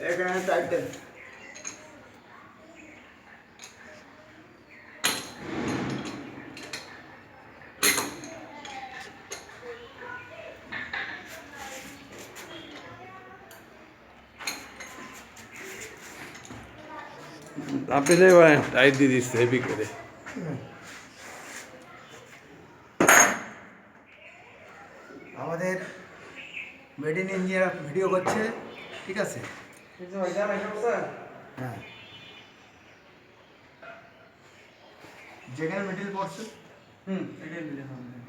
এখানে টাইটেল আপনি যে টাইট দিয়ে দিচ্ছে হেভি করে। আমাদের মেড ইন ইন্ডিয়া ভিডিও করছে, ঠিক আছে? হ্যাঁ, যেখানে মেটেরিয়াল পড়ছে।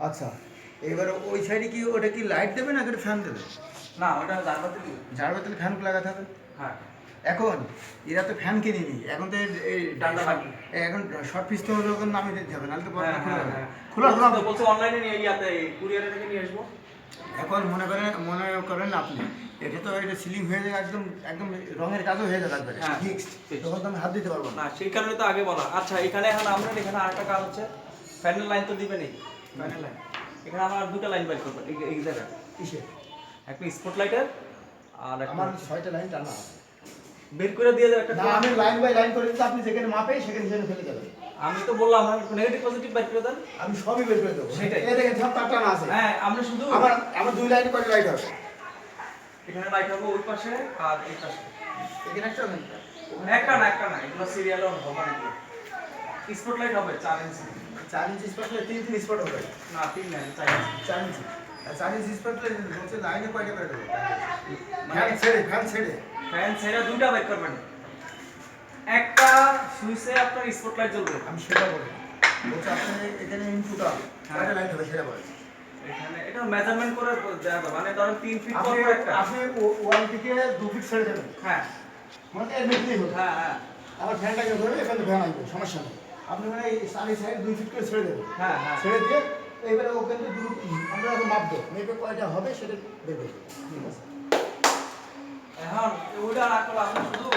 আচ্ছা, এবার ওই সাইডে কি ওটা কি লাইট দেবে না ফ্যান দেবে? না ওটা জারবাতি দিবে। জারবাতিল ফ্যান লাগাতে হবে। হ্যাঁ এখন এরা তো ফ্যান কিনেনি, এখন তো এই ডান্ডা লাগবে। এখন শর্ট পিস তো হলো নামিয়ে দিতে হবে, নাহলে তো হ্যাঁ খোলা হ্যাঁ যাবে। হ্যাঁ খোলা খোলা তো বলছে অনলাইনে নিয়ে ইয়াতে কুরিয়ারে থেকে নিয়ে আসবো। এখন মনে করেন আপনি এটা তো এটা সিলিং হয়ে যাবে, একদম একদম রঙের কাজও হয়ে যাবে একবারে হ্যাঁ, ফিক্সড, fixed। তখন তো আমি হাত দিতে পারবো না। না সেই কারণে তো আগে বলা। আচ্ছা এখানে এখন আমরা এখানে আরেকটা কাজ হচ্ছে, ফ্যানের লাইন তো দিবে নেই, ফ্যানের লাইন এখানে আমার দুটো লাইন বাইর করবো এই জায়গায়। কিসে? একটা স্পট লাইটের আর আমার একটা 6টা লাইন টানা আছে। বের করে দিয়ে দেবে একটা। না, আমি লাইন বাই লাইন করে দিতে, আপনি যেখানে মাপে সেখানে ফেলে যাবেন। আমি তো বললাম আমার নেগেটিভ পজিটিভ বাইর করে দেন। আমি সবই বের করে দেবো। সেটাই। এই দেখেন সব তার টানা আছে। হ্যাঁ আমরা শুধু আমার 2 লাইনে কয়টা লাইট হবে? এখানে লাইট হবে ওই পাশে আর এই পাশে। এখানে একটা হবে। একটা না এগুলো সিরিয়াল হবে না। এগুলো স্পট লাইট হবে 4 ইঞ্চি। 4 ইঞ্চি স্পট হলে 3 স্পট হবে। না 3 না 4 ইঞ্চি। 4 ইঞ্চি। আর 4 ইঞ্চি স্পট হলে বলছে লাইনে কয়টা করে দেবো? মানে ফ্যান ছেড়ে। ফ্যান ছেড়ে দুইটা বাইর করবেন। একটা সুইচে আপনার স্পট লাইট জ্বলবে। আমি সেটা বলি। বলছে আপনি এখানে ইনপুট হবে। কয়টা লাইট হবে সেটা বলেন। এখানে এটা মেজারমেন্ট করে দেওয়া যাবে। মানে ধরেন 3 ফিট পর আপনি পর একটা। আপনি ওয়াল থেকে 2 ফিট ছেড়ে দেবেন। হ্যাঁ মানে এর মধ্যেই হবে। হ্যাঁ হ্যাঁ আমার ফ্যানটাকে ধরে এখানে ফ্যান আসবে, সমস্যা নেই। আপনি মানে এই সাইড 2 ফিট করে ছেড়ে দেবেন। হ্যাঁ হ্যাঁ ছেড়ে দিয়ে এইবারে ওখানে আমরা এখন মাপবো, মেপে কয়টা হবে সেটা বের করবো, ঠিক আছে? এখন ওইটা না করলে আপনি শুধু